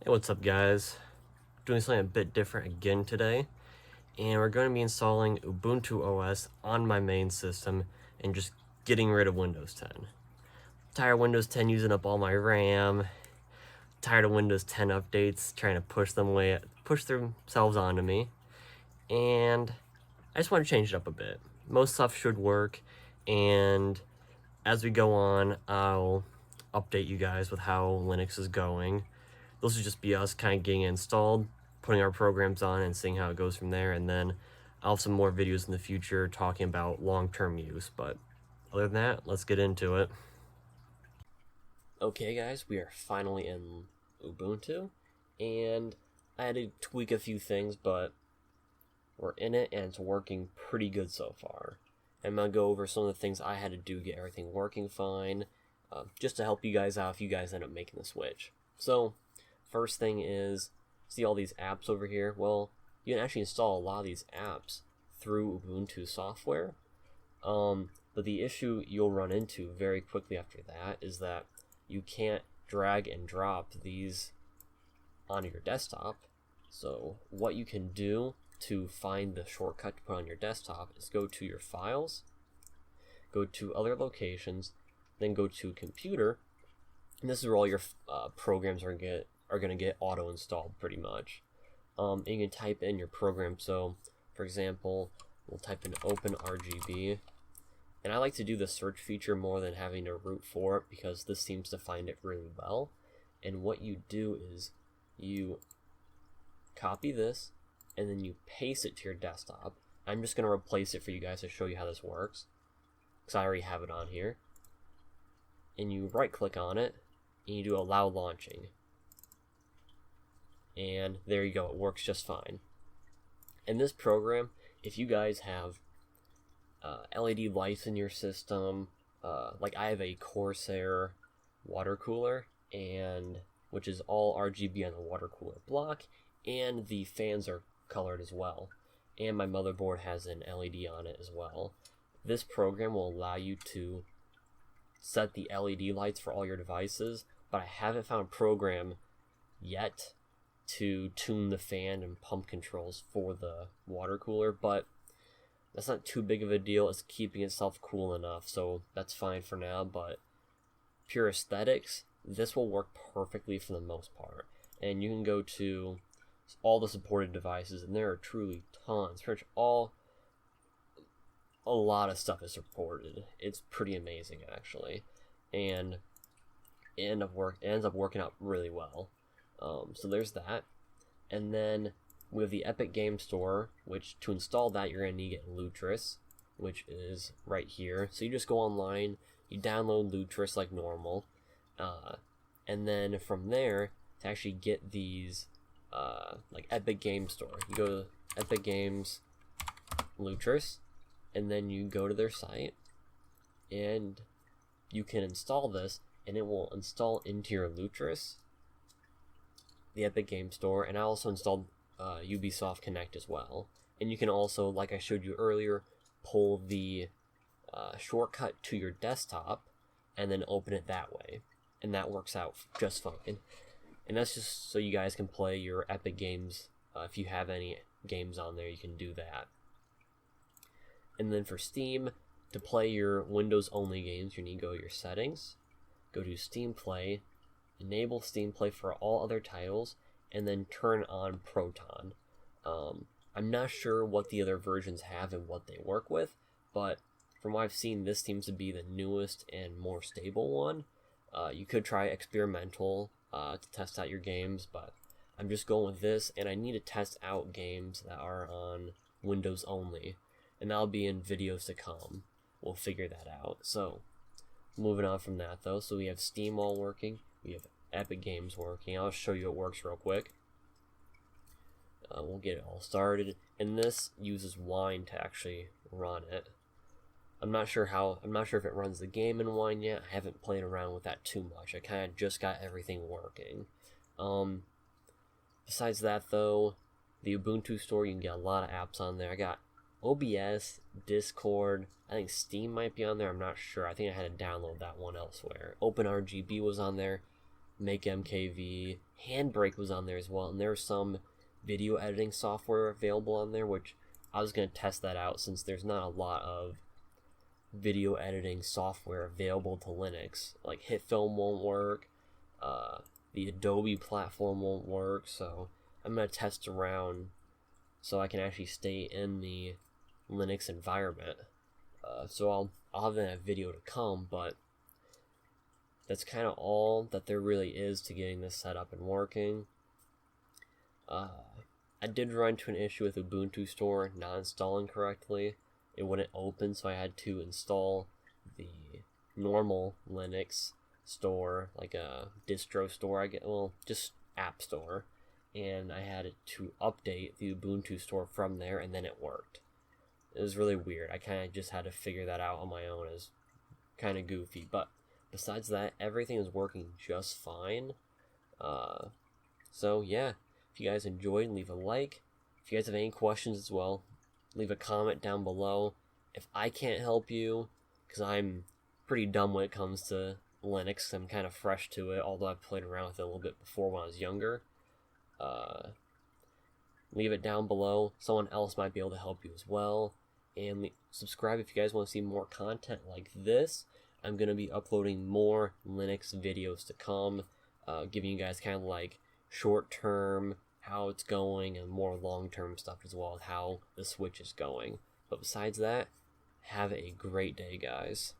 Hey, what's up guys? Doing something a bit different again today, and we're going to be installing Ubuntu OS on my main system and just getting rid of Windows 10. Tired of Windows 10 using up all my RAM, tired of Windows 10 updates trying to push themselves onto me, and I just want to change it up a bit. Most stuff should work, and as we go on, I'll update you guys with how Linux is going. This will just be us kind of getting it installed, putting our programs on, and seeing how it goes from there. And then I'll have some more videos in the future talking about long-term use. But other than that, let's get into it. Okay, guys, we are finally in Ubuntu, and I had to tweak a few things, but we're in it, and it's working pretty good so far. I'm going to go over some of the things I had to do to get everything working fine, just to help you guys out if you guys end up making the switch. So, first thing is, see all these apps over here? Well, you can actually install a lot of these apps through Ubuntu software. But the issue you'll run into very quickly after that is that you can't drag and drop these onto your desktop. So what you can do to find the shortcut to put on your desktop is go to your files, go to other locations, then go to computer, and this is where all your programs are going to get auto installed pretty much. And you can type in your program. So for example, we'll type in OpenRGB, and I like to do the search feature more than having to root for it because this seems to find it really well. And what you do is you copy this and then you paste it to your desktop. I'm just going to replace it for you guys to show you how this works because I already have it on here. And you right click on it and you do allow launching, and there you go, it works just fine. In this program, if you guys have LED lights in your system, like I have a Corsair water cooler, and which is all RGB on the water cooler block, and the fans are colored as well, and my motherboard has an LED on it as well. This program will allow you to set the LED lights for all your devices, but I haven't found a program yet to tune the fan and pump controls for the water cooler, but that's not too big of a deal. It's keeping itself cool enough, so that's fine for now. But pure aesthetics, this will work perfectly for the most part. And you can go to all the supported devices, and there are truly tons. Pretty much a lot of stuff is supported. It's pretty amazing actually, and it ends up working out really well. So there's that, and then we have the Epic Game Store, which to install that you're gonna need to get Lutris, which is right here. So you just go online, you download Lutris like normal, and then from there to actually get these like Epic Game Store, you go to Epic Games Lutris, and then you go to their site, and you can install this, and it will install into your Lutris, the Epic Game Store, and I also installed Ubisoft Connect as well. And you can also, like I showed you earlier, pull the shortcut to your desktop and then open it that way, and that works out just fine. And that's just so you guys can play your Epic games. If you have any games on there, you can do that. And then for Steam, to play your Windows only games, you need to go to your settings, go to Steam Play, enable Steam Play for all other titles, and then turn on Proton. I'm not sure what the other versions have and what they work with, but from what I've seen, this seems to be the newest and more stable one. You could try Experimental to test out your games, but I'm just going with this, and I need to test out games that are on Windows only, and that'll be in videos to come. We'll figure that out. So, moving on from that though, so we have Steam all working, we have Epic Games working. I'll show you it works real quick. We'll get it all started, and this uses Wine to actually run it. I'm not sure if it runs the game in Wine yet. I haven't played around with that too much. I kind of just got everything working. Besides that though, the Ubuntu store, you can get a lot of apps on there. I got OBS, Discord, I think Steam might be on there, I'm not sure. I think I had to download that one elsewhere. OpenRGB was on there. Make MKV, Handbrake was on there as well, and there's some video editing software available on there, which I was going to test that out since there's not a lot of video editing software available to Linux. Like HitFilm won't work, the Adobe platform won't work, so I'm going to test around so I can actually stay in the Linux environment. So I'll have that video to come, but that's kind of all that there really is to getting this set up and working. I did run into an issue with Ubuntu Store not installing correctly. It wouldn't open, so I had to install the normal Linux store, like a distro store, just app store, and I had to update the Ubuntu store from there, and then it worked. It was really weird. I kind of just had to figure that out on my own. It was kind of goofy, but besides that, everything is working just fine. So yeah, if you guys enjoyed, leave a like. If you guys have any questions as well, leave a comment down below. If I can't help you, because I'm pretty dumb when it comes to Linux, I'm kind of fresh to it, although I've played around with it a little bit before when I was younger. Leave it down below. Someone else might be able to help you as well. And subscribe if you guys want to see more content like this. I'm going to be uploading more Linux videos to come, giving you guys kind of like short-term, how it's going, and more long-term stuff as well, how the Switch is going. But besides that, have a great day, guys.